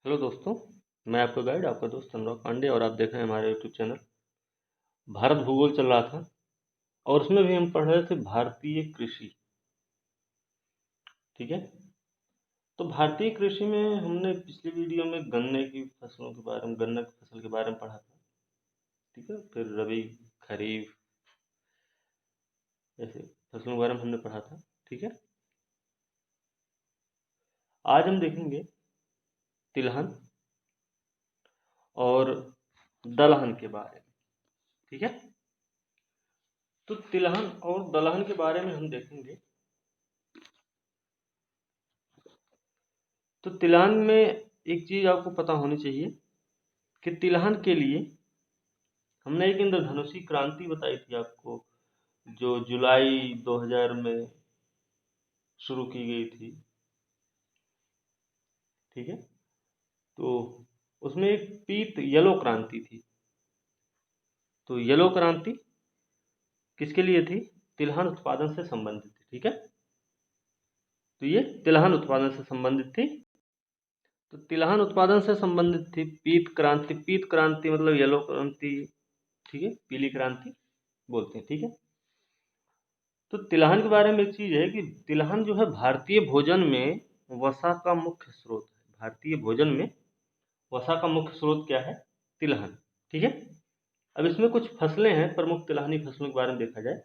Hello दोस्तों। मैं आपका गाइड, आपका दोस्त अनुराग पांडे, और आप देख रहे हैं हमारे यूट्यूब चैनल। भारत भूगोल चल रहा था और उसमें भी हम पढ़ रहे थे भारतीय कृषि। ठीक है। तो भारतीय कृषि में हमने पिछली वीडियो में गन्ने की फसलों के बारे में, गन्ना की फसल के बारे में पढ़ा था। ठीक है। फिर रबी, खरीफ, ऐसे फसलों के बारे में हमने पढ़ा था। ठीक है। आज हम देखेंगे तिलहन और दलहन के बारे में। ठीक है। तो तिलहन और दलहन के बारे में हम देखेंगे। तो तिलहन में एक चीज आपको पता होनी चाहिए कि तिलहन के लिए हमने एक इंद्रधनुषी क्रांति बताई थी आपको, जो जुलाई 2000 में शुरू की गई थी। ठीक है। तो उसमें एक पीत येलो क्रांति थी। तो येलो क्रांति किसके लिए थी? तिलहन उत्पादन से संबंधित थी। ठीक है। तो ये तिलहन उत्पादन से संबंधित थी। तो तिलहन उत्पादन से संबंधित थी पीत क्रांति। पीत क्रांति मतलब येलो क्रांति। ठीक है। पीली क्रांति बोलते हैं। ठीक है। तो तिलहन के बारे में एक चीज है कि तिलहन जो है भारतीय भोजन में वसा का मुख्य स्रोत है। भारतीय भोजन में वसा का मुख्य स्रोत क्या है? तिलहन। ठीक है। अब इसमें कुछ फसलें हैं, प्रमुख तिलहनी फसलों के बारे में देखा जाए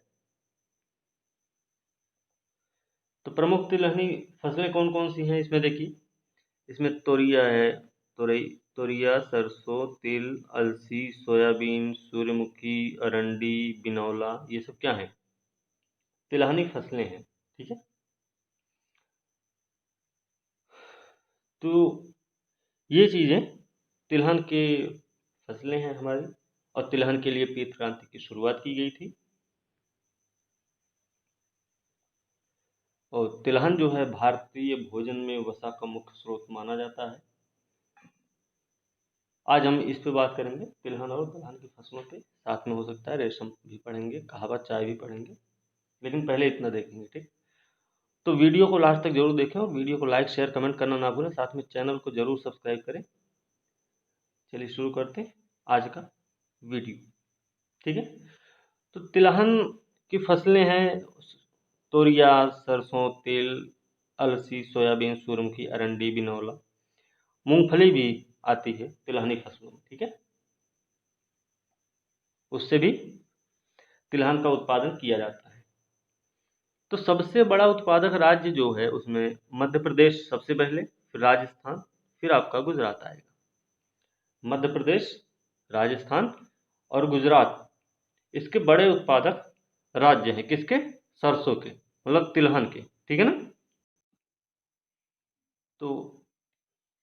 तो प्रमुख तिलहनी फसलें कौन कौन सी हैं इसमें देखिए। इसमें तोरिया है, तोरिया, सरसों, तिल, अलसी, सोयाबीन, सूर्यमुखी, अरंडी, बिनौला, ये सब क्या है? तिलहनी फसलें हैं। ठीक है। तो ये चीज़ें तिलहन के फसलें हैं हमारी, और तिलहन के लिए पीत क्रांति की शुरुआत की गई थी। और तिलहन जो है भारतीय भोजन में वसा का मुख्य स्रोत माना जाता है। आज हम इस पे बात करेंगे, तिलहन और दलहन की फसलों पे। साथ में हो सकता है रेशम भी पढ़ेंगे, कहावत चाय भी पढ़ेंगे, लेकिन पहले इतना देखेंगे। ठीक। तो वीडियो को लास्ट तक जरूर देखें और वीडियो को लाइक, शेयर, कमेंट करना ना भूलें। साथ में चैनल को जरूर सब्सक्राइब करें। चलिए शुरू करते हैं आज का वीडियो। ठीक है। तो तिलहन की फसलें हैं तोरिया, सरसों, तिल, अलसी, सोयाबीन, सूरजमुखी, अरंडी, बिनौला। मूंगफली भी आती है तिलहनी फसलों में। ठीक है। उससे भी तिलहन का उत्पादन किया जाता है। तो सबसे बड़ा उत्पादक राज्य जो है उसमें मध्य प्रदेश सबसे पहले, फिर राजस्थान, फिर आपका गुजरात आएगा। मध्य प्रदेश, राजस्थान और गुजरात इसके बड़े उत्पादक राज्य हैं। किसके? सरसों के, मतलब तिलहन के। ठीक है ना। तो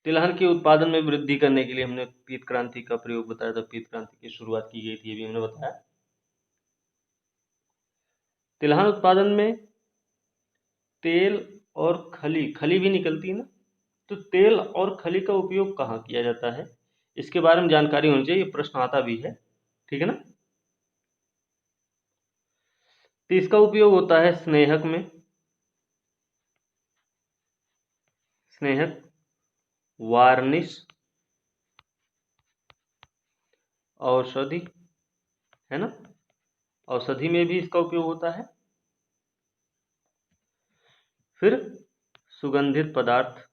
तिलहन के उत्पादन में वृद्धि करने के लिए हमने पीत क्रांति का प्रयोग बताया था। पीत क्रांति की शुरुआत की गई थी, ये भी हमने बताया। तिलहन उत्पादन में तेल और खली, खली भी निकलती है ना। तो तेल और खली का उपयोग कहाँ किया जाता है, इसके बारे में जानकारी होनी चाहिए, प्रश्न आता भी है। ठीक है ना। तो इसका उपयोग होता है स्नेहक में, स्नेहक, वार्निश, औषधि, है ना। औषधि में भी इसका उपयोग होता है। फिर सुगंधित पदार्थ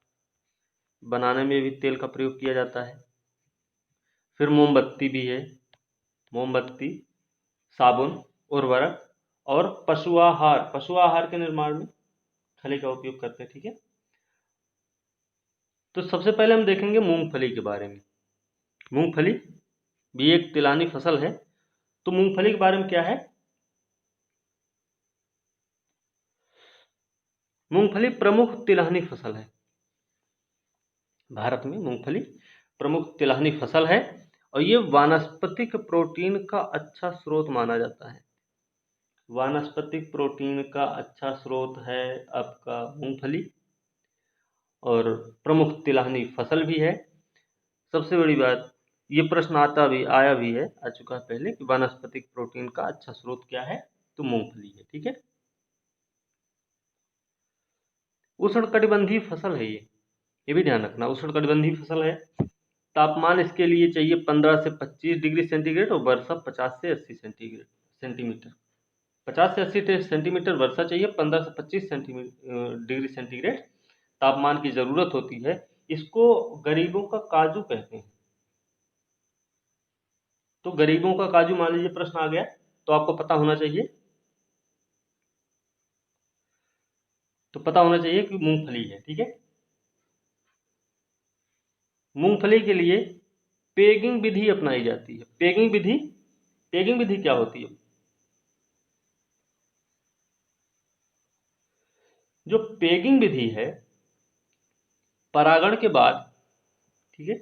बनाने में भी तेल का प्रयोग किया जाता है। फिर मोमबत्ती भी है, मोमबत्ती, साबुन, उर्वरक और पशुआहार, पशुआहार के निर्माण में खली का उपयोग करते हैं। ठीक है। तो सबसे पहले हम देखेंगे मूंगफली के बारे में। मूंगफली भी एक तिलहनी फसल है। तो मूंगफली के बारे में क्या है? मूंगफली प्रमुख तिलहनी फसल है। भारत में मूंगफली प्रमुख तिलहनी फसल है और ये वानस्पतिक प्रोटीन का अच्छा स्रोत माना जाता है। वानस्पतिक प्रोटीन का अच्छा स्रोत है आपका मूंगफली, और प्रमुख तिलहनी फसल भी है। सबसे बड़ी बात, ये प्रश्न आया भी है, आ चुका है पहले, कि वानस्पतिक प्रोटीन का अच्छा स्रोत क्या है? तो मूंगफली है। ठीक है। उष्णकटिबंधीय फसल है ये। ये भी ध्यान रखना। उष्णकटिबंधीय फसल है, तापमान इसके लिए चाहिए 15 से 25 डिग्री सेंटीग्रेड और वर्षा 50 से 80 सेंटीमीटर। 50 से 80 सेंटीमीटर वर्षा चाहिए, 15 से 25 डिग्री सेंटीग्रेड तापमान की जरूरत होती है। इसको गरीबों का काजू कहते हैं। तो गरीबों का काजू मान लीजिए प्रश्न आ गया तो आपको पता होना चाहिए, तो पता होना चाहिए कि मूंगफली है। ठीक है, मूंगफली के लिए पेगिंग विधि अपनाई जाती है। पेगिंग विधि क्या होती है? जो पेगिंग विधि है, परागण के बाद, ठीक है,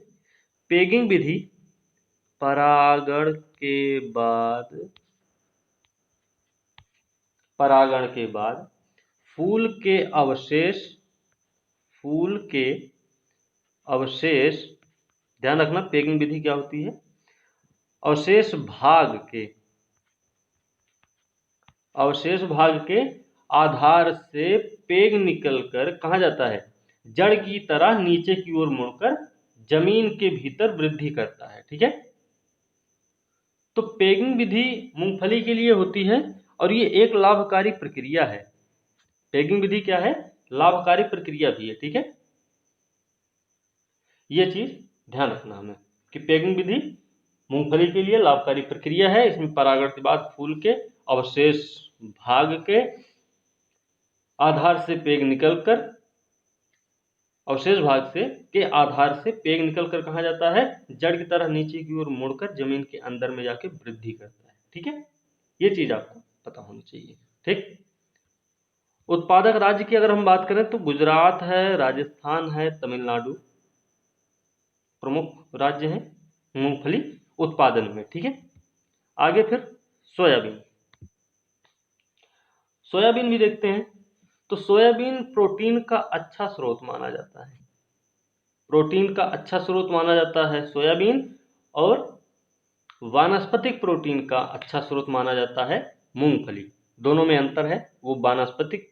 पेगिंग विधि परागण के बाद फूल के अवशेष, ध्यान रखना पेगिंग विधि क्या होती है, अवशेष भाग के आधार से पेग निकलकर कहाँ जाता है? जड़ की तरह नीचे की ओर मुड़कर जमीन के भीतर वृद्धि करता है। ठीक है, तो पेगिंग विधि मूंगफली के लिए होती है और ये एक लाभकारी प्रक्रिया है। पेगिंग विधि क्या है? लाभकारी प्रक्रिया भी है। ठीक है, ये चीज ध्यान रखना हमें कि पेगिंग विधि मूंगफली के लिए लाभकारी प्रक्रिया है। इसमें परागण के बाद फूल के अवशेष भाग के आधार से पेग निकलकर, अवशेष भाग से के आधार से पेग निकलकर कहाँ जाता है? जड़ की तरह नीचे की ओर मुड़कर जमीन के अंदर में जाके वृद्धि करता है। ठीक है, ये चीज आपको पता होनी चाहिए। ठीक, उत्पादक राज्य की अगर हम बात करें तो गुजरात है, राजस्थान है, तमिलनाडु प्रमुख राज्य हैं मूंगफली उत्पादन में। ठीक है, आगे फिर सोयाबीन भी देखते हैं। तो सोयाबीन प्रोटीन का अच्छा स्रोत माना जाता है। प्रोटीन का अच्छा स्रोत माना जाता है सोयाबीन, और वानस्पतिक प्रोटीन का अच्छा स्रोत माना जाता है मूंगफली। दोनों में अंतर है, वो वानस्पतिक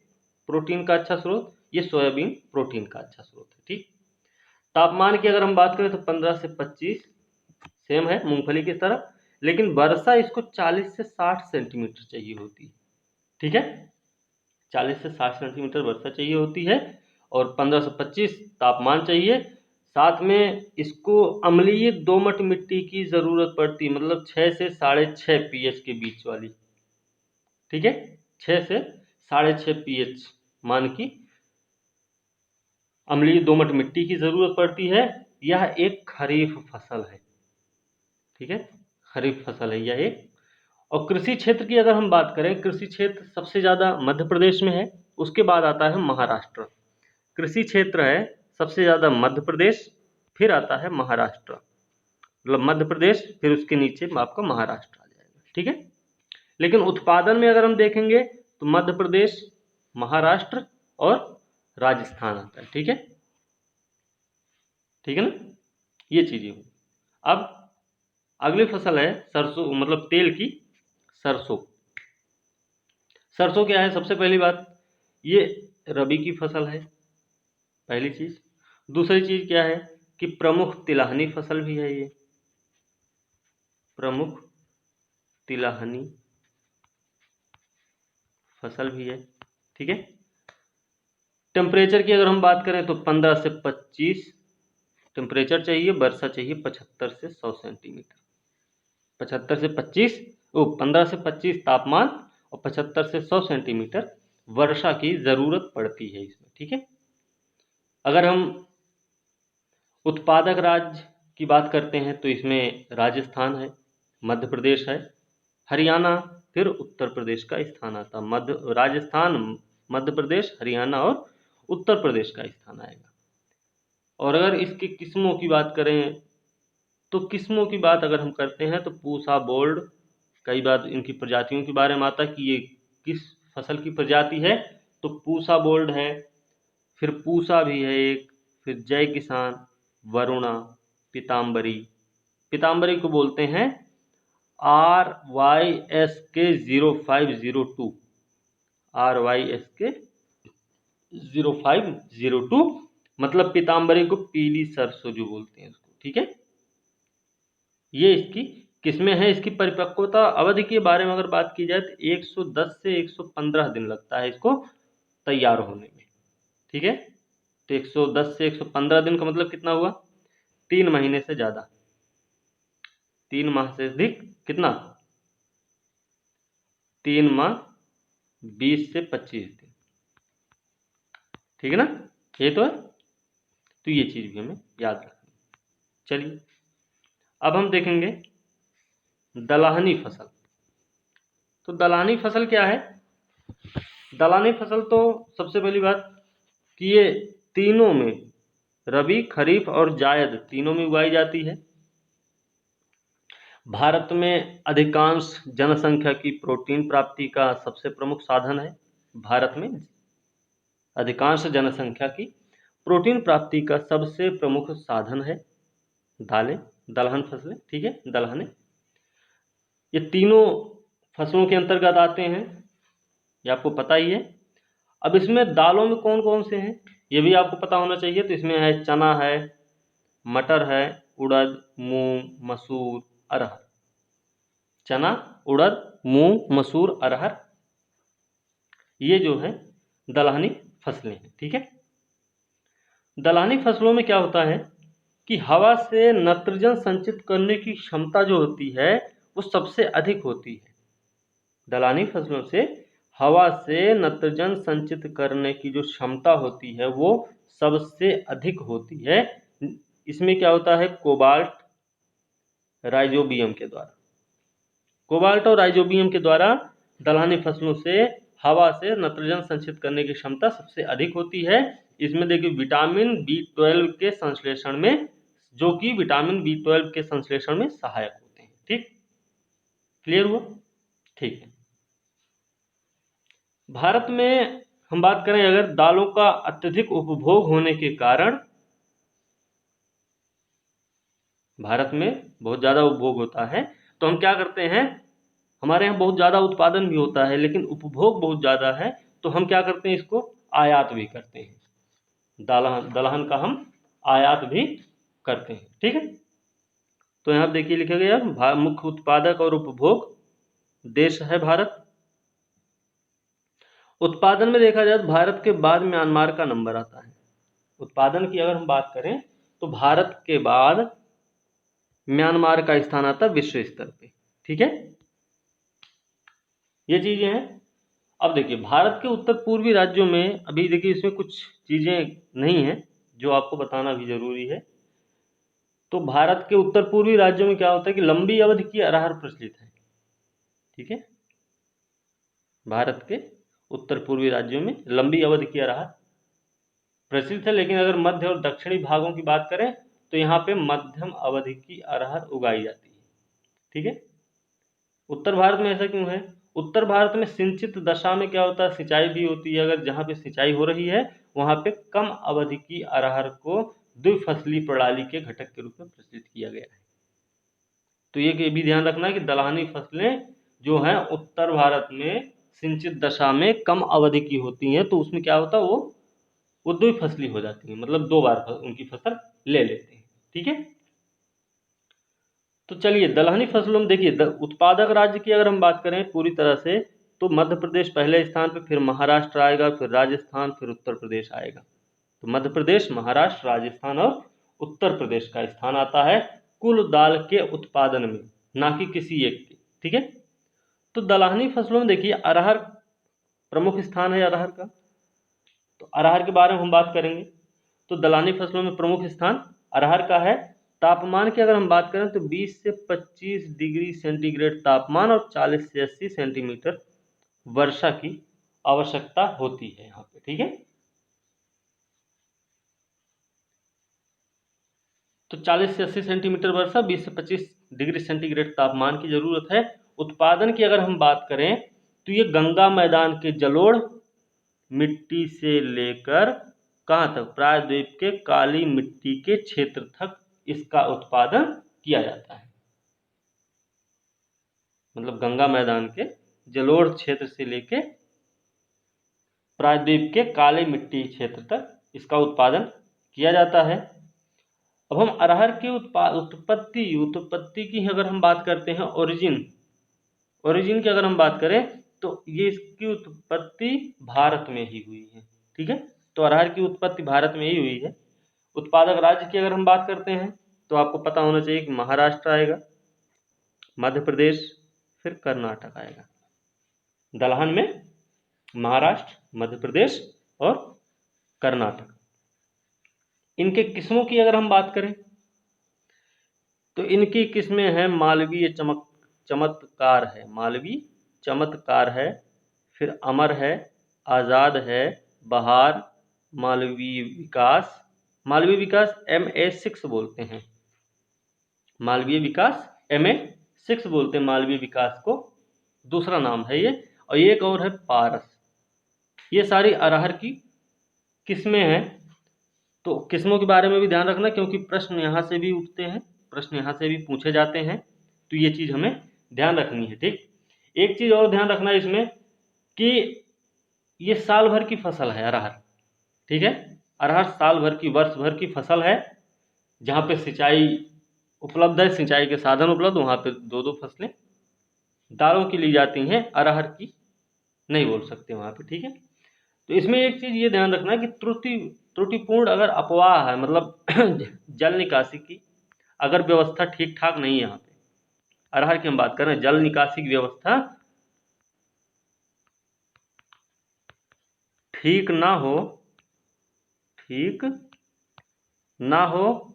प्रोटीन का अच्छा स्रोत, ये सोयाबीन प्रोटीन का अच्छा स्रोत है। ठीक, तापमान की अगर हम बात करें तो 15 से 25 सेम है मूंगफली की तरह, लेकिन वर्षा इसको 40 से 60 सेंटीमीटर चाहिए होती है। ठीक है, 40 से 60 सेंटीमीटर वर्षा चाहिए होती है और 15 से 25 तापमान चाहिए। साथ में इसको अम्लीय दोमट मिट्टी की जरूरत पड़ती, मतलब 6 से 6.5 pH के बीच वाली। ठीक है, 6 से 6.5 pH मान की अम्लीय दोमट मिट्टी की जरूरत पड़ती है। यह एक खरीफ फसल है। ठीक है, खरीफ फसल है यह एक। और कृषि क्षेत्र की अगर हम बात करें, कृषि क्षेत्र सबसे ज्यादा मध्य प्रदेश में है, उसके बाद आता है महाराष्ट्र। कृषि क्षेत्र है सबसे ज्यादा मध्य प्रदेश, फिर आता है महाराष्ट्र, मतलब मध्य प्रदेश फिर उसके नीचे आपका महाराष्ट्र आ जाएगा। ठीक है, लेकिन उत्पादन में अगर हम देखेंगे तो मध्य प्रदेश, महाराष्ट्र और राजस्थान आता है। ठीक है, ठीक है ना, ये चीजें। अब अगली फसल है सरसों, मतलब तेल की सरसों। सरसों क्या है? सबसे पहली बात, ये रबी की फसल है, पहली चीज। दूसरी चीज क्या है कि प्रमुख तिलहनी फसल भी है, ये प्रमुख तिलहनी फसल भी है। ठीक है, टेम्परेचर की अगर हम बात करें तो 15 से 25 टेम्परेचर चाहिए, वर्षा चाहिए 75 से 100 सेंटीमीटर। 75 से 25 15 से 25 तापमान और 75 से 100 सेंटीमीटर वर्षा की जरूरत पड़ती है इसमें। ठीक है, अगर हम उत्पादक राज्य की बात करते हैं तो इसमें राजस्थान है, मध्य प्रदेश है, हरियाणा, फिर उत्तर प्रदेश का स्थान आता। राजस्थान, मध्य प्रदेश, हरियाणा और उत्तर प्रदेश का स्थान आएगा। और अगर इसकी किस्मों की बात करें तो किस्मों की बात अगर हम करते हैं तो पूसा बोल्ड, कई बार इनकी प्रजातियों के बारे में आता कि ये किस फसल की प्रजाति है, तो पूसा बोल्ड है, फिर पूसा भी है एक, फिर जय किसान, वरुणा, पीताम्बरी को बोलते हैं RYSK 0502, RYSK 0502 मतलब पीताम्बरी को पीली सरसों जो बोलते हैं उसको, ठीक है। ये इसकी किस्में हैं। इसकी परिपक्वता अवधि के बारे में अगर बात की जाए तो 110 से 115 दिन लगता है इसको तैयार होने में, ठीक है। तो 110 से 115 दिन का मतलब कितना हुआ, 3 महीने से ज्यादा, 3 माह से अधिक, कितना, 3 माह 20 से 25 दिन, ठीक है ना, ये तो है। तो ये चीज भी हमें याद रखनी। चलिए अब हम देखेंगे दलहनी फसल। तो दलहनी फसल क्या है? दलहनी फसल तो सबसे पहली बात कि ये तीनों में, रबी, खरीफ और जायद तीनों में उगाई जाती है। भारत में अधिकांश जनसंख्या की प्रोटीन प्राप्ति का सबसे प्रमुख साधन है। भारत में अधिकांश जनसंख्या की प्रोटीन प्राप्ति का सबसे प्रमुख साधन है दालें, दलहन फसलें, ठीक है, दलहने। ये तीनों फसलों के अंतर्गत आते हैं, ये आपको पता ही है। अब इसमें दालों में कौन कौन से हैं ये भी आपको पता होना चाहिए। तो इसमें है चना है, मटर है, उड़द, मूंग, मसूर, अरहर। चना, उड़द, मूंग, मसूर, अरहर, ये जो है दलहनी फसलें हैं, ठीक है। दलहनी फसलों में क्या होता है कि हवा से नाइट्रोजन संचित करने की क्षमता जो होती है वो सबसे अधिक होती है। दलहनी फसलों से हवा से नाइट्रोजन संचित करने की जो क्षमता होती है वो सबसे अधिक होती है। इसमें क्या होता है, कोबाल्ट, राइजोबियम के द्वारा, कोबाल्ट और राइजोबियम के द्वारा दलहनी फसलों से हवा से नाइट्रोजन संचित करने की क्षमता सबसे अधिक होती है। इसमें देखिए विटामिन B12 के संश्लेषण में, जो कि विटामिन B12 के संश्लेषण में सहायक होते हैं, ठीक, क्लियर हुआ, ठीक है। भारत में हम बात करें अगर दालों का अत्यधिक उपभोग होने के कारण, भारत में बहुत ज्यादा उपभोग होता है, तो हम क्या करते हैं, हमारे यहाँ बहुत ज्यादा उत्पादन भी होता है लेकिन उपभोग बहुत ज्यादा है, तो हम क्या करते हैं, इसको आयात भी करते हैं। दलहन का हम आयात भी करते हैं, ठीक है। तो यहाँ देखिए लिखा गया मुख्य उत्पादक और उपभोग देश है भारत। उत्पादन में देखा जाए तो भारत के बाद म्यांमार का नंबर आता है। उत्पादन की अगर हम बात करें तो भारत के बाद म्यांमार का स्थान आता है विश्व स्तर पे, ठीक है। ये चीजें हैं। अब देखिए भारत के उत्तर पूर्वी राज्यों में, अभी देखिए इसमें कुछ चीजें नहीं है जो आपको बताना भी जरूरी है। तो भारत के उत्तर पूर्वी राज्यों में क्या होता है कि लंबी अवधि की अरहर प्रचलित है, ठीक है। भारत के उत्तर पूर्वी राज्यों में लंबी अवधि की अरहर प्रचलित है, लेकिन अगर मध्य और दक्षिणी भागों की बात करें तो यहाँ पे मध्यम अवधि की अरहर उगाई जाती है, ठीक है। उत्तर भारत में ऐसा क्यों है? उत्तर भारत में सिंचित दशा में क्या होता है, सिंचाई भी होती है। अगर जहाँ पे सिंचाई हो रही है वहाँ पे कम अवधि की अरहर को द्विफसली प्रणाली के घटक के रूप में प्रचलित किया गया है। तो ये भी ध्यान रखना है कि दलहनी फसलें जो हैं उत्तर भारत में सिंचित दशा में कम अवधि की होती हैं, तो उसमें क्या होता है, वो द्विफसली हो जाती है, मतलब 2 बार उनकी फसल ले लेते हैं, ठीक है। तो चलिए दलहनी फसलों में देखिए उत्पादक राज्य की अगर हम बात करें पूरी तरह से, तो मध्य प्रदेश पहले स्थान पे, फिर महाराष्ट्र आएगा, फिर राजस्थान, फिर उत्तर प्रदेश आएगा। तो मध्य प्रदेश, महाराष्ट्र, राजस्थान और उत्तर प्रदेश का स्थान आता है कुल दाल के उत्पादन में, ना कि किसी एक के, ठीक है। तो दलहनी फसलों में देखिए अरहर प्रमुख स्थान है अरहर का। तो अरहर के बारे में हम बात करेंगे तो दलहनी फसलों में प्रमुख स्थान अरहर का है। तापमान की अगर हम बात करें तो 20 से 25 डिग्री सेंटीग्रेड तापमान और 40 से 80 सेंटीमीटर वर्षा की आवश्यकता होती है यहाँ पे, ठीक है। तो 40 से 80 सेंटीमीटर वर्षा, 20 से 25 डिग्री सेंटीग्रेड तापमान की जरूरत है। उत्पादन की अगर हम बात करें तो ये गंगा मैदान के जलोढ़ मिट्टी से लेकर कहाँ तक, प्रायद्वीप के काली मिट्टी के क्षेत्र तक इसका उत्पादन किया जाता है। मतलब गंगा मैदान के जलोढ़ क्षेत्र से लेके प्रायद्वीप के काले मिट्टी क्षेत्र तक इसका उत्पादन किया जाता है। अब हम अरहर की उत्पत्ति की अगर हम बात करते हैं, ओरिजिन की अगर हम बात करें तो ये इसकी उत्पत्ति भारत में ही हुई है। ठीक है, तो अरहर की उत्पत्ति भारत में ही हुई है। उत्पादक राज्य की अगर हम बात करते हैं तो आपको पता होना चाहिए कि महाराष्ट्र आएगा, मध्य प्रदेश, फिर कर्नाटक आएगा। दलहन में महाराष्ट्र, मध्य प्रदेश और कर्नाटक। इनके किस्मों की अगर हम बात करें तो इनकी किस्में हैं मालवीय चमत्कार है, मालवी चमत्कार है, फिर अमर है, आज़ाद है, बहार, मालवीय विकास MA6 बोलते हैं, मालवीय विकास MA6 बोलते हैं मालवीय विकास को, दूसरा नाम है ये। और एक और है पारस। ये सारी अरहर की किस्में हैं। तो किस्मों के बारे में भी ध्यान रखना, क्योंकि प्रश्न यहाँ से भी उठते हैं, प्रश्न यहाँ से भी पूछे जाते हैं, तो ये चीज़ हमें ध्यान रखनी है। ठीक, एक चीज़ और ध्यान रखना इसमें कि ये साल भर की फसल है अरहर। ठीक है, अरहर साल भर की, वर्ष भर की फसल है। जहाँ पे सिंचाई उपलब्ध है, सिंचाई के साधन उपलब्ध, वहाँ पे 2-2 फसलें दालों की ली जाती हैं, अरहर की नहीं बोल सकते वहाँ पे। ठीक है, तो इसमें एक चीज़ ये ध्यान रखना कि त्रुटिपूर्ण अगर अपवाह है, मतलब जल निकासी की अगर व्यवस्था ठीक ठाक नहीं है, यहाँ पे अरहर की हम बात कर रहे हैं, जल निकासी की व्यवस्था ठीक ना हो।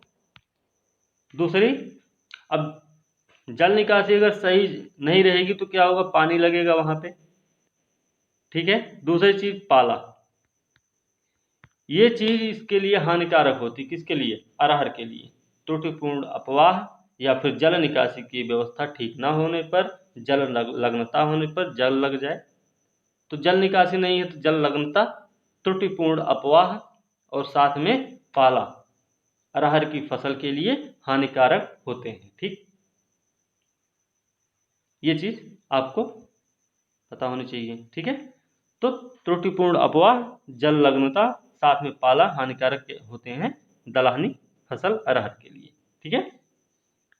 दूसरी, अब जल निकासी अगर सही नहीं रहेगी तो क्या होगा, पानी लगेगा वहाँ पे। ठीक है, दूसरी चीज़ पाला, ये चीज़ इसके लिए हानिकारक होती, किसके लिए, अरहर के लिए। त्रुटिपूर्ण अपवाह या फिर जल निकासी की व्यवस्था ठीक ना होने पर, जल लग्नता होने पर, जल लग जाए तो जल निकासी नहीं है तो जल लग्नता, त्रुटिपूर्ण अपवाह और साथ में पाला अरहर की फसल के लिए हानिकारक होते हैं। ठीक, ये चीज़ आपको पता होनी चाहिए। ठीक है, तो त्रुटिपूर्ण अपवाह, जल लग्नता, साथ में पाला हानिकारक होते हैं दलहनी फसल अरहर के लिए। ठीक है,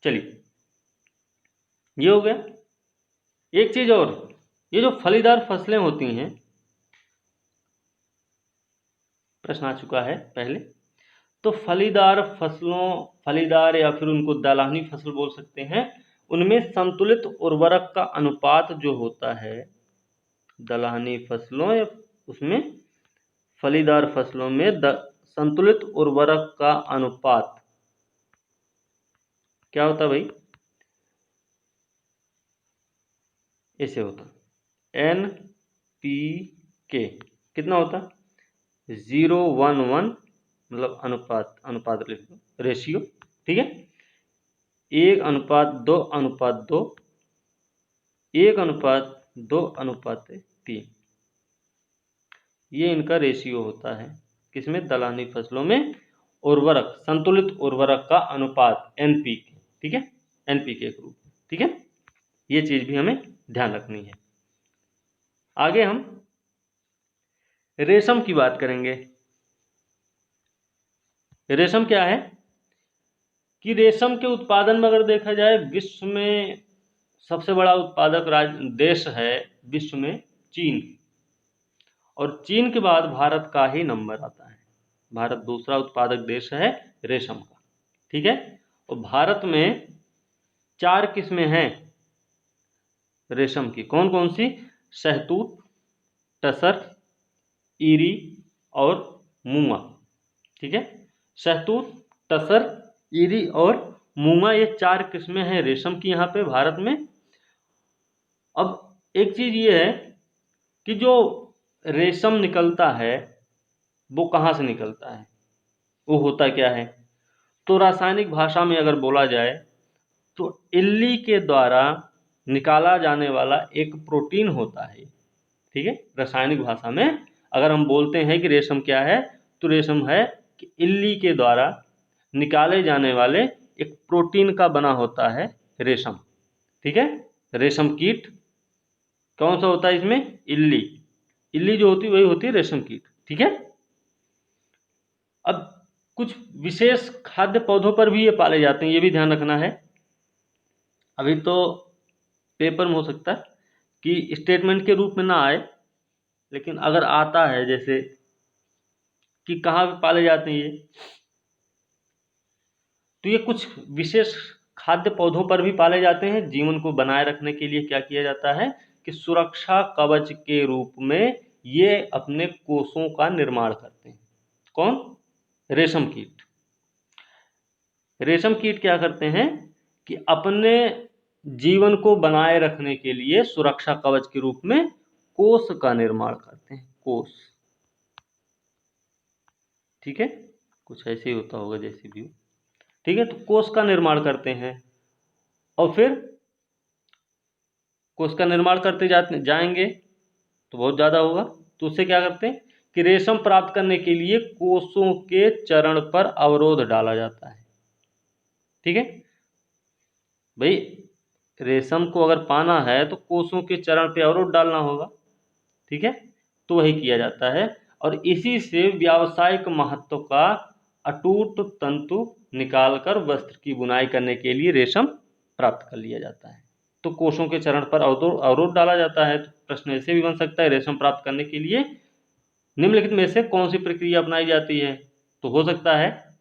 चलिए ये हो गया। एक चीज़ और, ये जो फलीदार फसलें होती हैं, प्रश्न आ चुका है पहले, तो फलीदार या फिर उनको दलहनी फसल बोल सकते हैं, उनमें संतुलित उर्वरक का अनुपात जो होता है, दलहनी फसलों या उसमें फलीदार फसलों में संतुलित उर्वरक का अनुपात क्या होता है भाई, ऐसे होता NPK कितना होता, 0:1:1, मतलब अनुपात लिख लो, रेशियो। ठीक है, 1:2:2, 1:2:3, ये इनका रेशियो होता है। किसमें, दलहनी फसलों में उर्वरक, संतुलित उर्वरक का अनुपात NPK। ठीक है, NPK के रूप में। ठीक है, ये चीज़ भी हमें ध्यान रखनी है। आगे हम रेशम की बात करेंगे। रेशम क्या है कि रेशम के उत्पादन में अगर देखा जाए, विश्व में सबसे बड़ा उत्पादक देश है विश्व में चीन, और चीन के बाद भारत का ही नंबर आता है। भारत दूसरा उत्पादक देश है रेशम का। ठीक है, और भारत में 4 किस्में हैं रेशम की। कौन कौन सी, शहतूत, टसर, ईरी और मूंगा। ठीक है, शहतूत, टसर, ईरी और मूंगा, ये 4 किस्में हैं रेशम की यहाँ पे भारत में। अब एक चीज़ ये है कि जो रेशम निकलता है वो कहाँ से निकलता है, वो होता क्या है, तो रासायनिक भाषा में अगर बोला जाए तो इल्ली के द्वारा निकाला जाने वाला एक प्रोटीन होता है। ठीक है, रासायनिक भाषा में अगर हम बोलते हैं कि रेशम क्या है, तो रेशम है कि इल्ली के द्वारा निकाले जाने वाले एक प्रोटीन का बना होता है रेशम। ठीक है, रेशम कीट कौन सा होता है इसमें, इल्ली जो होती है वही होती है रेशम कीट। ठीक है, अब कुछ विशेष खाद्य पौधों पर भी ये पाले जाते हैं, ये भी ध्यान रखना है। अभी तो पेपर में हो सकता है कि स्टेटमेंट के रूप में ना आए, लेकिन अगर आता है जैसे कि कहाँ पे पाले जाते हैं ये, तो ये कुछ विशेष खाद्य पौधों पर भी पाले जाते हैं। जीवन को बनाए रखने के लिए क्या किया जाता है कि सुरक्षा कवच के रूप में ये अपने कोषों का निर्माण करते हैं। कौन? रेशम कीट। रेशम कीट क्या करते हैं कि अपने जीवन को बनाए रखने के लिए सुरक्षा कवच के रूप में कोष का निर्माण करते हैं। कोष, ठीक है, कुछ ऐसे ही होता होगा जैसे भी हो, ठीक है। तो कोष का निर्माण करते हैं और फिर कोष का निर्माण करते जाएंगे तो बहुत ज़्यादा होगा, तो उससे क्या करते हैं कि रेशम प्राप्त करने के लिए कोषों के चरण पर अवरोध डाला जाता है। ठीक है भाई, रेशम को अगर पाना है तो कोषों के चरण पे अवरोध डालना होगा, ठीक है, तो वही किया जाता है। और इसी से व्यावसायिक महत्व का अटूट तंतु निकालकर वस्त्र की बुनाई करने के लिए रेशम प्राप्त कर लिया जाता है। तो कोषों के चरण पर अवरोध डाला जाता है। तो प्रश्न ऐसे भी बन सकता है, रेशम प्राप्त करने के लिए निम्नलिखित में से कौन सी प्रक्रिया अपनाई जाती है? तो हो सकता है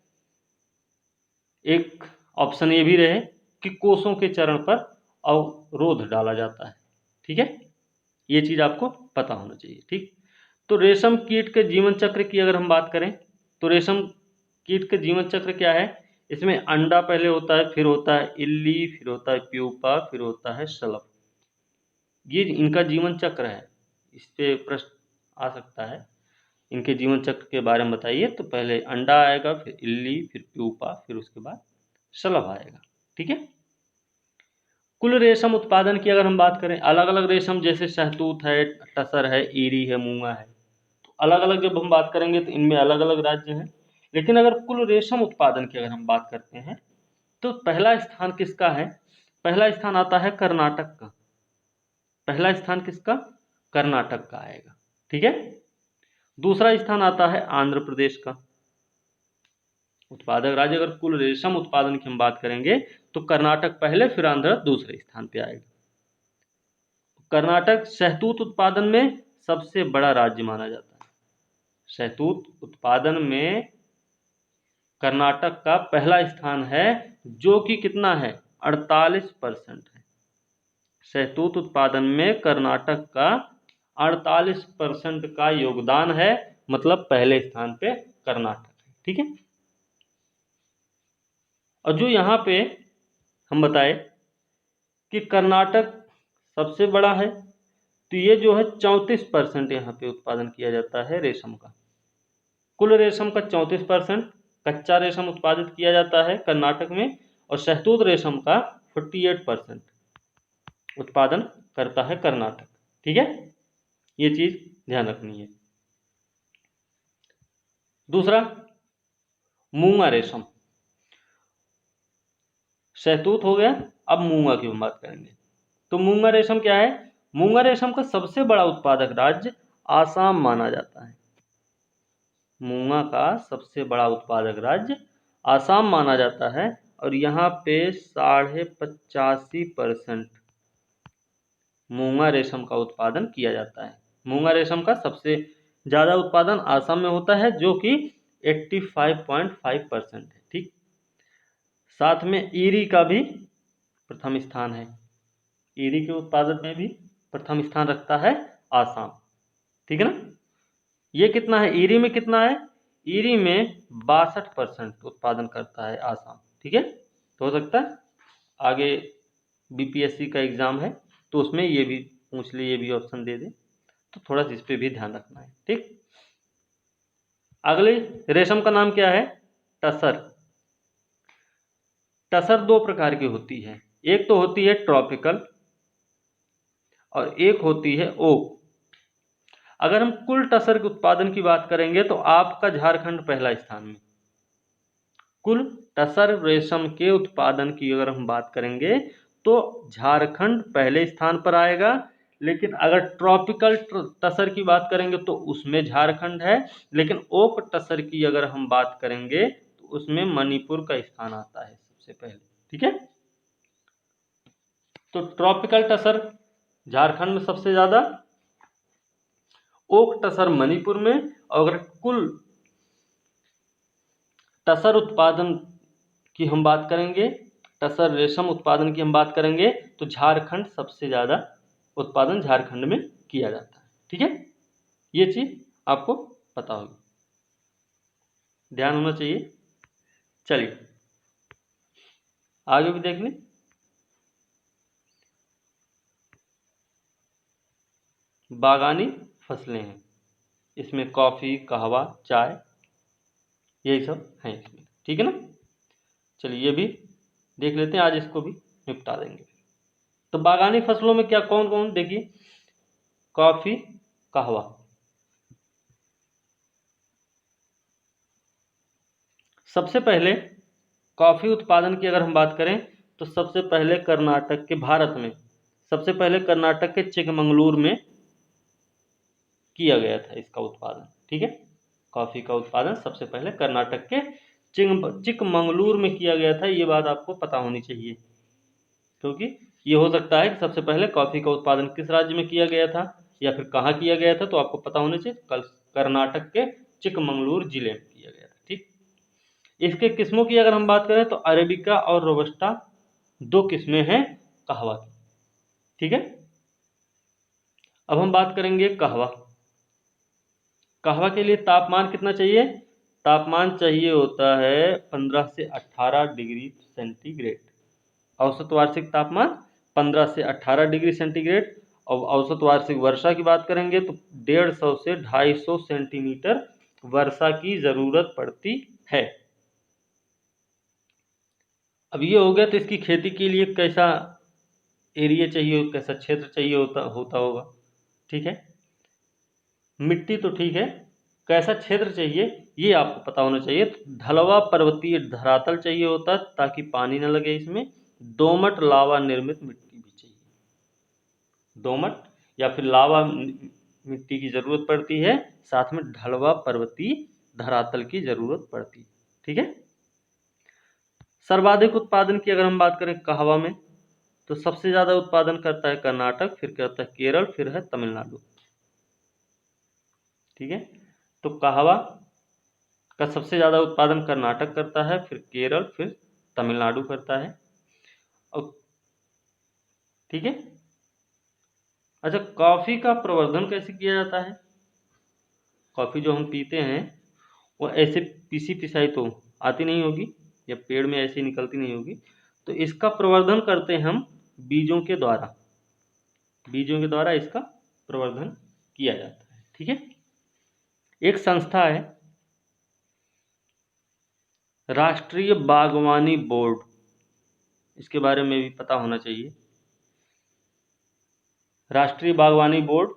एक ऑप्शन ये भी रहे कि कोषों के चरण पर अवरोध डाला जाता है। ठीक है, ये चीज आपको पता होना चाहिए। ठीक, तो रेशम कीट के जीवन चक्र की अगर हम बात करें तो रेशम कीट के जीवन चक्र क्या है? इसमें अंडा पहले होता है, फिर होता है इल्ली, फिर होता है प्यूपा, फिर होता है शलभ। ये इनका जीवन चक्र है। इस पे प्रश्न आ सकता है, इनके जीवन चक्र के बारे में बताइए। तो पहले अंडा आएगा, फिर इल्ली, फिर प्यूपा, फिर उसके बाद शलभ आएगा। ठीक है, कुल रेशम उत्पादन की अगर हम बात करें, अलग अलग रेशम जैसे शहतूत है, टसर है, ईरी है, मूंगा है, तो अलग अलग जब हम बात करेंगे तो इनमें अलग अलग राज्य हैं। लेकिन अगर कुल रेशम उत्पादन की अगर हम बात करते हैं तो पहला स्थान किसका है? पहला स्थान आता है कर्नाटक का। पहला स्थान किसका? कर्नाटक का आएगा। ठीक है, दूसरा स्थान आता है आंध्र प्रदेश का। उत्पादक राज्य अगर कुल रेशम उत्पादन की हम बात करेंगे तो कर्नाटक पहले, फिर आंध्र दूसरे स्थान पे आएगा। कर्नाटक शहतूत उत्पादन में सबसे बड़ा राज्य माना जाता है। शहतूत उत्पादन में कर्नाटक का पहला स्थान है, जो कि कितना है? 48% है। शहतूत उत्पादन में कर्नाटक का 48% का योगदान है, मतलब पहले स्थान पे कर्नाटक है। ठीक है, और जो यहाँ पे हम बताए कि कर्नाटक सबसे बड़ा है, तो ये जो है 34% यहाँ पे उत्पादन किया जाता है रेशम का। कुल रेशम का 34% कच्चा रेशम उत्पादित किया जाता है कर्नाटक में, और शहतूत रेशम का 48% उत्पादन करता है कर्नाटक। ठीक है, ये चीज ध्यान रखनी है। दूसरा, मूंगा रेशम। शहतूत हो गया, अब मूंगा की हम बात करेंगे। तो मूंगा रेशम क्या है? मूंगा रेशम का सबसे बड़ा उत्पादक राज्य आसाम माना जाता है। मूंगा का सबसे बड़ा उत्पादक राज्य आसाम माना जाता है, और यहाँ पे 85.5% मूंगा रेशम का उत्पादन किया जाता है। मूंगा रेशम का सबसे ज़्यादा उत्पादन आसाम में होता है, जो कि 85.5% है। ठीक, साथ में ईरी का भी प्रथम स्थान है। ईरी के उत्पादन में भी प्रथम स्थान रखता है आसाम। ठीक है ना, ये कितना है? ईरी में कितना है? ईरी में 62% उत्पादन करता है आसाम। ठीक है, तो हो सकता है आगे बीपीएससी का एग्जाम है तो उसमें ये भी पूछ ले, ये भी ऑप्शन दे दे, तो थोड़ा सा इस पे भी ध्यान रखना है। ठीक, अगले रेशम का नाम क्या है? टसर। टसर दो प्रकार की होती है, एक तो होती है ट्रॉपिकल और एक होती है ओक। अगर हम कुल टसर के उत्पादन की बात करेंगे तो आपका झारखंड पहला स्थान में। कुल टसर रेशम के उत्पादन की अगर हम बात करेंगे तो झारखंड पहले स्थान पर आएगा। लेकिन अगर ट्रॉपिकल टसर की बात करेंगे तो उसमें झारखंड है। लेकिन ओक टसर की अगर हम बात करेंगे उसमें मणिपुर का स्थान आता है सबसे पहले। ठीक है, तो ट्रॉपिकल टसर झारखंड में सबसे ज्यादा, ओक टसर मणिपुर में, और अगर कुल टसर उत्पादन की हम बात करेंगे, टसर रेशम उत्पादन की हम बात करेंगे, तो झारखंड सबसे ज्यादा उत्पादन झारखंड में किया जाता है। ठीक है, ये चीज आपको पता होगी, ध्यान होना चाहिए। चलिए आगे भी देख लें। बागानी फसलें हैं, इसमें कॉफी, कहवा, चाय, यही सब हैं इसमें। ठीक है ना, चलिए ये भी देख लेते हैं, आज इसको भी निपटा देंगे। तो बागानी फसलों में क्या कौन कौन, देखिए कॉफी, कहवा। सबसे पहले कॉफी उत्पादन की अगर हम बात करें तो सबसे पहले कर्नाटक के, भारत में सबसे पहले कर्नाटक के चिकमंगलूर में किया गया था इसका उत्पादन। ठीक है, कॉफी का उत्पादन सबसे पहले कर्नाटक के चिकमंगलूर में किया गया था, ये बात आपको पता होनी चाहिए, क्योंकि ये हो सकता है कि सबसे पहले कॉफी का उत्पादन किस राज्य में किया गया था या फिर कहाँ किया गया था, तो आपको पता होना चाहिए। कर्नाटक के चिकमंगलूर जिले में किया गया था। ठीक, इसके किस्मों की अगर हम बात करें तो अरेबिका और रोबस्टा दो किस्में हैं कहवा की। ठीक है, अब हम बात करेंगे कहवा। कहवा के लिए तापमान कितना चाहिए? तापमान चाहिए होता है 15 से 18 डिग्री सेंटीग्रेड। औसत वार्षिक तापमान 15 से 18 डिग्री सेंटीग्रेड। और औसत वार्षिक वर्षा की बात करेंगे तो 150 से 250 सेंटीमीटर वर्षा की जरूरत पड़ती है। अब ये हो गया, तो इसकी खेती के लिए कैसा एरिया चाहिए, कैसा क्षेत्र चाहिए होता होगा। ठीक है, मिट्टी तो ठीक है, कैसा क्षेत्र चाहिए ये आपको पता होना चाहिए। ढलवा पर्वतीय धरातल चाहिए होता ताकि पानी न लगे इसमें। दोमट लावा निर्मित मिट्टी भी चाहिए, दोमट या फिर लावा मिट्टी की जरूरत पड़ती है, साथ में ढलवा पर्वतीय धरातल की जरूरत पड़ती है। ठीक है, सर्वाधिक उत्पादन की अगर हम बात करें कहवा में तो सबसे ज्यादा उत्पादन करता है कर्नाटक, फिर करता है केरल, फिर है तमिलनाडु। ठीक है, तो कहवा का सबसे ज्यादा उत्पादन कर्नाटक करता है, फिर केरल, फिर तमिलनाडु करता है। और ठीक है, अच्छा कॉफी का प्रवर्धन कैसे किया जाता है? कॉफी जो हम पीते हैं वो ऐसे पीसी पिसाई तो आती नहीं होगी, या पेड़ में ऐसे निकलती नहीं होगी, तो इसका प्रवर्धन करते हैं हम बीजों के द्वारा। बीजों के द्वारा इसका प्रवर्धन किया जाता है। ठीक है, एक संस्था है राष्ट्रीय बागवानी बोर्ड, इसके बारे में भी पता होना चाहिए। राष्ट्रीय बागवानी बोर्ड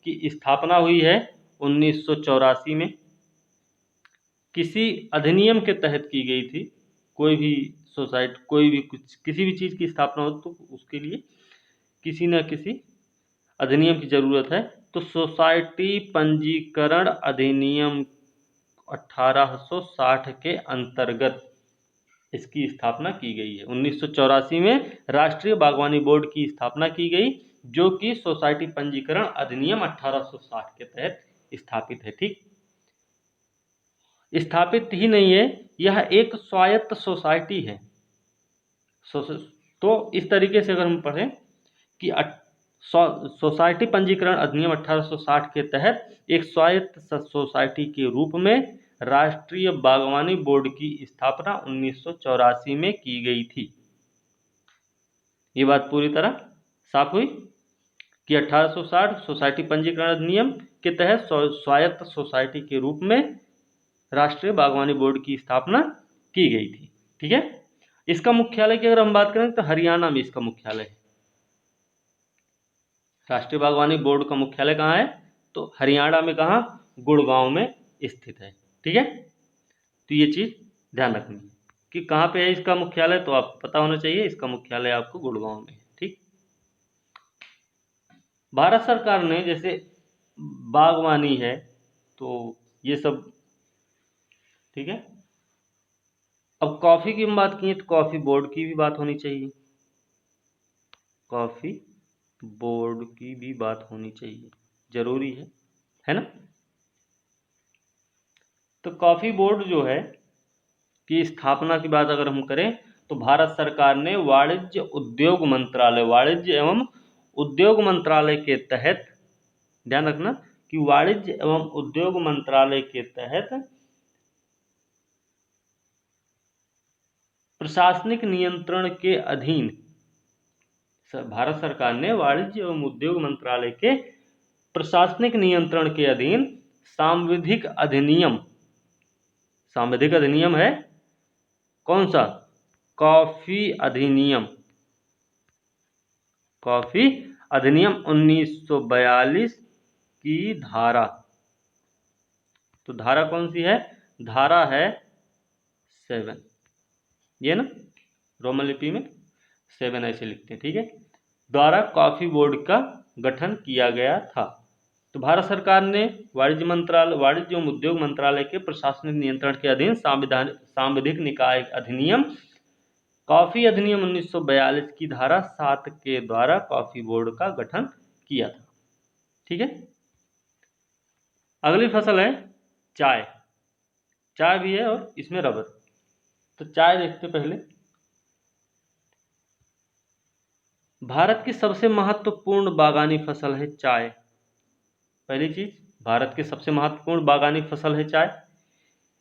की स्थापना हुई है 1984 में, किसी अधिनियम के तहत की गई थी। कोई भी सोसाइटी, कोई भी कुछ, किसी भी चीज़ की स्थापना हो तो उसके लिए किसी न किसी अधिनियम की जरूरत है। तो सोसाइटी पंजीकरण अधिनियम 1860 के अंतर्गत इसकी स्थापना की गई है। 1984 में राष्ट्रीय बागवानी बोर्ड की स्थापना की गई, जो कि सोसाइटी पंजीकरण अधिनियम 1860 के तहत स्थापित है। ठीक, स्थापित ही नहीं है, यह एक स्वायत्त सोसाइटी है। तो इस तरीके से अगर हम पढ़ें कि सोसाइटी पंजीकरण अधिनियम 1860 के तहत एक स्वायत्त सोसाइटी के रूप में राष्ट्रीय बागवानी बोर्ड की स्थापना 1984 में की गई थी। ये बात पूरी तरह साफ हुई कि 1860 सोसाइटी पंजीकरण अधिनियम के तहत स्वायत्त सोसाइटी के रूप में राष्ट्रीय बागवानी बोर्ड की स्थापना की गई थी। ठीक है, इसका मुख्यालय की अगर हम बात करें तो हरियाणा में इसका मुख्यालय है। राष्ट्रीय बागवानी बोर्ड का मुख्यालय कहाँ है? तो हरियाणा में, कहाँ? गुड़गांव में स्थित है। ठीक है, तो ये चीज ध्यान रखनी है कि कहाँ पे है इसका मुख्यालय, तो आपको पता होना चाहिए इसका मुख्यालय आपको गुड़गांव में है। ठीक, भारत सरकार ने जैसे बागवानी है तो ये सब, ठीक है, अब कॉफ़ी की हम बात किए तो कॉफ़ी बोर्ड की भी बात होनी चाहिए, कॉफ़ी बोर्ड की भी बात होनी चाहिए, जरूरी है ना। तो कॉफ़ी बोर्ड जो है की स्थापना की बात अगर हम करें तो भारत सरकार ने वाणिज्य एवं उद्योग मंत्रालय के तहत, ध्यान रखना कि वाणिज्य एवं उद्योग मंत्रालय के तहत प्रशासनिक नियंत्रण के अधीन, भारत सरकार ने वाणिज्य एवं उद्योग मंत्रालय के प्रशासनिक नियंत्रण के अधीन सांविधिक अधिनियम, सांविधिक अधिनियम है कौन सा, कॉफी अधिनियम, कॉफी अधिनियम 1942 की धारा, तो धारा कौन सी है, धारा है 7, ये ना रोमन लिपि में 7 ऐसे लिखते हैं, ठीक है, द्वारा कॉफी बोर्ड का गठन किया गया था। तो भारत सरकार ने वाणिज्य एवं उद्योग मंत्रालय के प्रशासनिक नियंत्रण के अधीन सांविधिक निकाय अधिनियम कॉफी अधिनियम 1942 की धारा 7 के द्वारा कॉफी बोर्ड का गठन किया था, ठीक है। अगली फसल है चाय, चाय भी है और इसमें रबर। तो चाय देखते पहले, भारत की सबसे महत्वपूर्ण बागानी फसल है चाय। पहली चीज, भारत की सबसे महत्वपूर्ण बागानी फसल है चाय।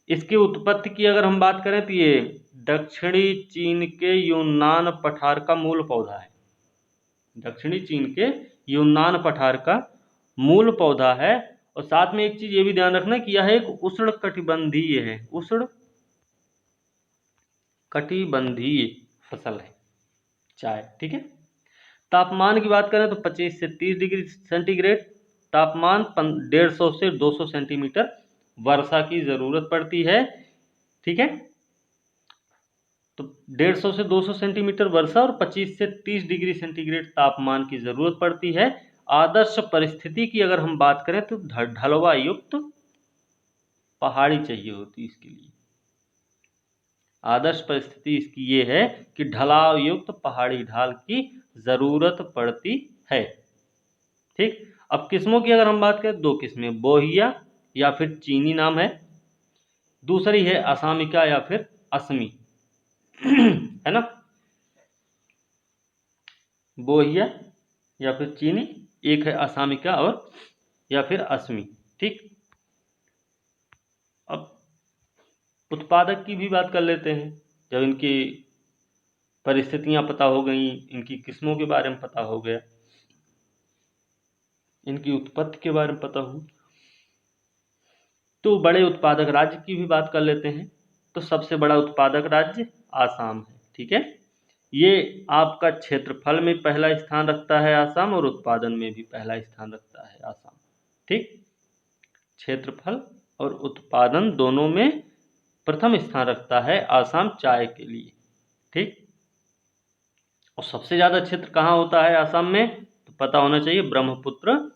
इसकी उत्पत्ति की अगर हम बात करें तो ये दक्षिणी चीन के यूनान पठार का मूल पौधा है, दक्षिणी चीन के यूनान पठार का मूल पौधा है। और साथ में एक चीज ये भी ध्यान रखना कि यह एक उष्ण कटिबंधीय है, उष्ण कटिबंधीय फसल है चाय, ठीक है। तापमान की बात करें तो 25 से 30 डिग्री सेंटीग्रेड तापमान, 150 से 200 सेंटीमीटर वर्षा की जरूरत पड़ती है, ठीक है। तो 150 से 200 सेंटीमीटर वर्षा और 25 से 30 डिग्री सेंटीग्रेड तापमान की जरूरत पड़ती है। आदर्श परिस्थिति की अगर हम बात करें तो ढलवा युक्त पहाड़ी चाहिए होती इसके लिए, आदर्श परिस्थिति इसकी ये है कि ढलाव युक्त पहाड़ी ढाल की जरूरत पड़ती है, ठीक। अब किस्मों की अगर हम बात करें, 2 किस्में, बोहिया या फिर चीनी नाम है, दूसरी है असामिका या फिर असमी है ना, बोहिया या फिर चीनी, एक है असामिका और या फिर असमी, ठीक। अब उत्पादक की भी बात कर लेते हैं। जब इनकी परिस्थितियां पता हो गई, इनकी किस्मों के बारे में पता हो गया, इनकी उत्पत्ति के बारे में पता हो, तो बड़े उत्पादक राज्य की भी बात कर लेते हैं। तो सबसे बड़ा उत्पादक राज्य आसाम है, ठीक है। ये आपका क्षेत्रफल में पहला स्थान रखता है आसाम, और उत्पादन में भी पहला स्थान रखता है आसाम, ठीक। क्षेत्रफल और उत्पादन दोनों में प्रथम स्थान रखता है आसाम चाय के लिए, ठीक। और सबसे ज्यादा क्षेत्र कहाँ होता है आसाम में, तो पता होना चाहिए, ब्रह्मपुत्र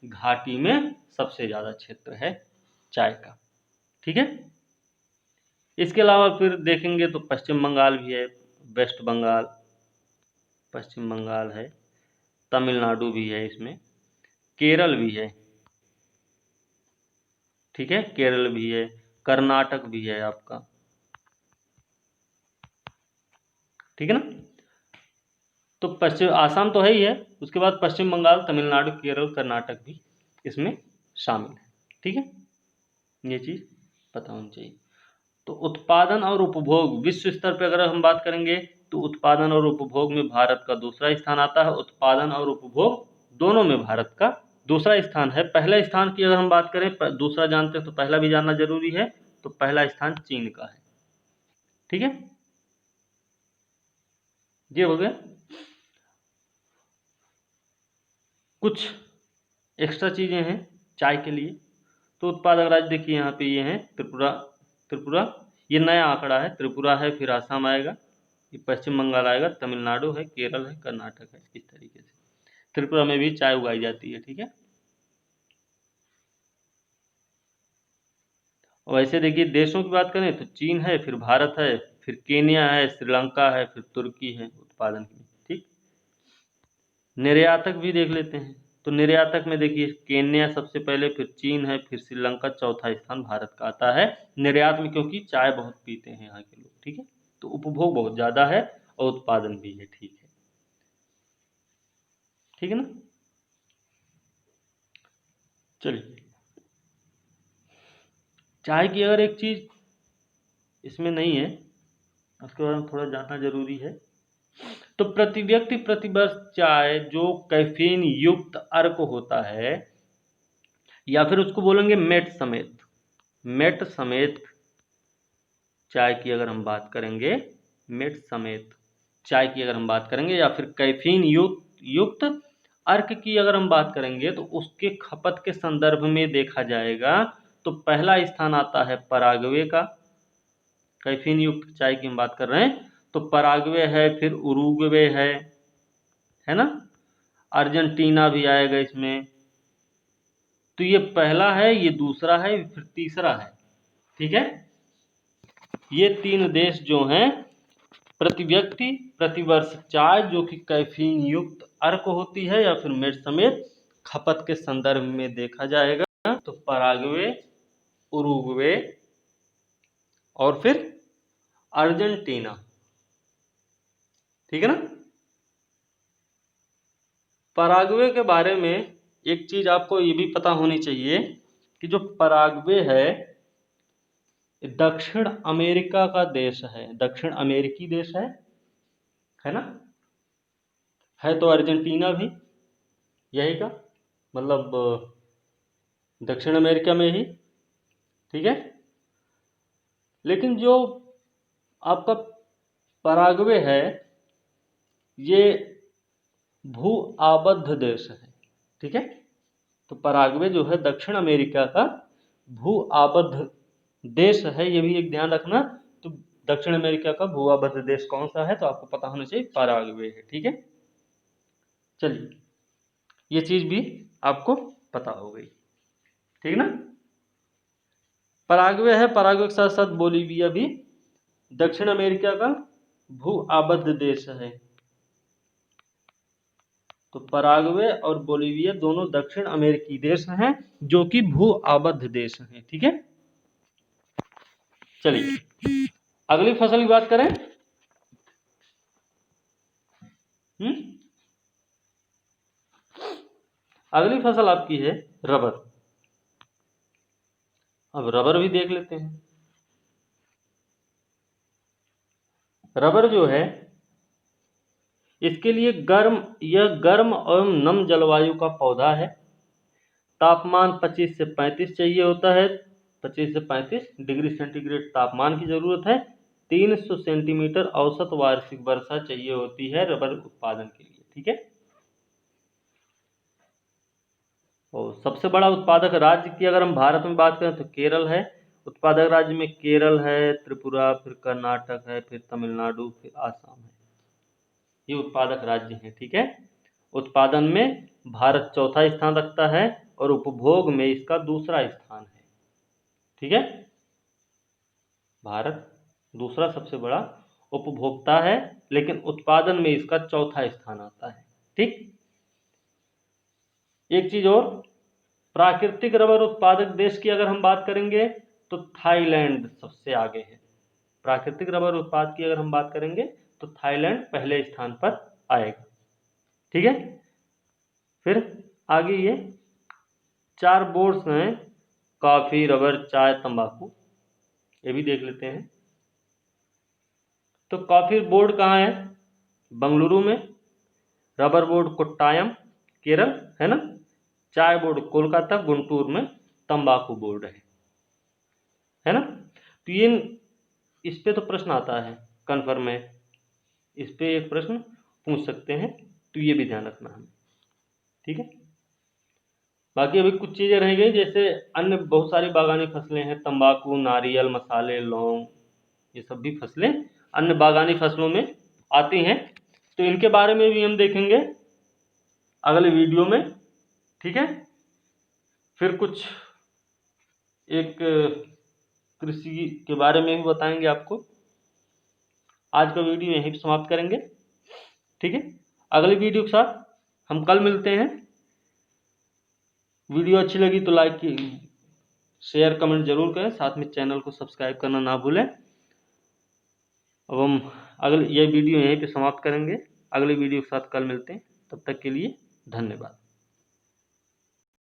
घाटी में सबसे ज्यादा क्षेत्र है चाय का, ठीक है। इसके अलावा फिर देखेंगे तो पश्चिम बंगाल भी है, वेस्ट बंगाल, पश्चिम बंगाल है, तमिलनाडु भी है, इसमें केरल भी है, ठीक है, केरल भी है, कर्नाटक भी है आपका, ठीक है ना। तो पश्चिम आसाम तो है ही है, उसके बाद पश्चिम बंगाल, तमिलनाडु, केरल, कर्नाटक भी इसमें शामिल है, ठीक है। ये चीज पता होनी चाहिए। तो उत्पादन और उपभोग, विश्व स्तर पर अगर हम बात करेंगे तो उत्पादन और उपभोग में भारत का दूसरा स्थान आता है। उत्पादन और उपभोग दोनों में भारत का दूसरा स्थान है। पहला स्थान की अगर हम बात करें, दूसरा जानते हैं तो पहला भी जानना जरूरी है, तो पहला स्थान चीन का है, ठीक है। ये हो गया कुछ एक्स्ट्रा चीजें हैं चाय के लिए। तो उत्पादक राज्य देखिए यहाँ पे ये हैं, त्रिपुरा, त्रिपुरा ये नया आंकड़ा है, त्रिपुरा है, फिर आसाम आएगा, ये पश्चिम बंगाल आएगा, तमिलनाडु है, केरल है, कर्नाटक है, इस तरीके से त्रिपुरा में भी चाय उगाई जाती है, ठीक है। और ऐसे देखिए देशों की बात करें तो चीन है, फिर भारत है, फिर केन्या है, श्रीलंका है, फिर तुर्की है उत्पादन में। ठीक, निर्यातक भी देख लेते हैं। तो निर्यातक में देखिए केन्या सबसे पहले, फिर चीन है, फिर श्रीलंका, चौथा स्थान भारत का आता है निर्यात में, क्योंकि चाय बहुत पीते हैं यहाँ के लोग। ठीक है, तो उपभोग बहुत ज़्यादा है और उत्पादन भी है। ठीक है, ठीक है ना। चलिए, चाय की अगर एक चीज़ इसमें नहीं है, उसके बारे में थोड़ा जानना जरूरी है। तो प्रति व्यक्ति प्रति वर्ष चाय जो कैफीन युक्त अर्क होता है, या फिर उसको बोलेंगे मेट समेत, मेट समेत चाय की अगर हम बात करेंगे, मेट समेत चाय की अगर हम बात करेंगे, या फिर कैफीन युक्त अर्क की अगर हम बात करेंगे, तो उसके खपत के संदर्भ में देखा जाएगा तो पहला स्थान आता है पराग्वे का। कैफीन युक्त चाय की हम बात कर रहे हैं तो पराग्वे है, फिर उरुग्वे है ना, अर्जेंटीना भी आएगा इसमें। तो ये पहला है, ये दूसरा है, फिर तीसरा है। ठीक है, ये 3 देश जो हैं प्रति व्यक्ति प्रति वर्ष चाय जो कि कैफीन युक्त अर्क होती है या फिर मेट समेत खपत के संदर्भ में देखा जाएगा तो पराग्वे, उरुग्वे और फिर अर्जेंटीना। ठीक है ना। पराग्वे के बारे में एक चीज आपको ये भी पता होनी चाहिए कि जो पराग्वे है दक्षिण अमेरिका का देश है, दक्षिण अमेरिकी देश है ना। है तो अर्जेंटीना भी यही का, मतलब दक्षिण अमेरिका में ही। ठीक है, लेकिन जो आपका पराग्वे है ये भू आबद्ध देश है। ठीक है, तो पराग्वे जो है दक्षिण अमेरिका का भू आबद्ध देश है, ये भी एक ध्यान रखना। तो दक्षिण अमेरिका का भू आबद्ध देश कौन सा है तो आपको पता होना चाहिए पराग्वे है। ठीक है, चलिए ये चीज भी आपको पता हो गई। ठीक ना, पराग्वे है, पराग्वे के साथ साथ बोलीविया भी दक्षिण अमेरिका का भू आबद्ध देश है। तो पराग्वे और बोलीविया दोनों दक्षिण अमेरिकी देश हैं जो कि भू आबद्ध देश हैं। ठीक है, चलिए अगली फसल की बात करें। अगली फसल आपकी है रबर। अब रबर भी देख लेते हैं। रबर जो है इसके लिए गर्म और नम जलवायु का पौधा है। तापमान 25 से 35 चाहिए होता है, 25 से 35 डिग्री सेंटीग्रेड तापमान की जरूरत है। 300 सेंटीमीटर औसत वार्षिक वर्षा चाहिए होती है रबर उत्पादन के लिए। ठीक है, और सबसे बड़ा उत्पादक राज्य की अगर हम भारत में बात करें तो केरल है। उत्पादक राज्य में केरल है, त्रिपुरा, फिर कर्नाटक है, फिर तमिलनाडु, फिर आसाम है। ये उत्पादक राज्य हैं। ठीक है, उत्पादन में भारत चौथा स्थान रखता है और उपभोग में इसका दूसरा स्थान है। ठीक है, भारत दूसरा सबसे बड़ा उपभोक्ता है लेकिन उत्पादन में इसका चौथा स्थान आता है। ठीक, एक चीज और, प्राकृतिक रबर उत्पादक देश की अगर हम बात करेंगे तो थाईलैंड सबसे आगे है। प्राकृतिक रबर उत्पाद की अगर हम बात करेंगे तो थाईलैंड पहले स्थान पर आएगा। ठीक है, फिर आगे ये 4 बोर्ड्स हैं, कॉफी, रबर, चाय, तंबाकू, ये भी देख लेते हैं। तो कॉफी बोर्ड कहाँ है? बंगलुरु में। रबर बोर्ड कोट्टायम केरल है ना। चाय बोर्ड कोलकाता गुंटूर में। तंबाकू बोर्ड है ना। तो ये इस पे तो प्रश्न आता है कन्फर्म है, इस पे एक प्रश्न पूछ सकते हैं, तो ये भी ध्यान रखना हमें। ठीक है, बाकी अभी कुछ चीजें रह गई, जैसे अन्य बहुत सारी बागानी फसलें हैं, तंबाकू, नारियल, मसाले, लौंग, ये सब भी फसलें अन्य बागानी फसलों में आती हैं। तो इनके बारे में भी हम देखेंगे अगले वीडियो में। ठीक है, फिर कुछ एक कृषि के बारे में भी बताएंगे आपको। आज का वीडियो यहीं पे समाप्त करेंगे। ठीक है, अगले वीडियो के साथ हम कल मिलते हैं। वीडियो अच्छी लगी तो लाइक की शेयर कमेंट जरूर करें, साथ में चैनल को सब्सक्राइब करना ना भूलें। अब हम ये वीडियो यहीं पे समाप्त करेंगे, अगले वीडियो के साथ कल मिलते हैं। तब तक के लिए धन्यवाद।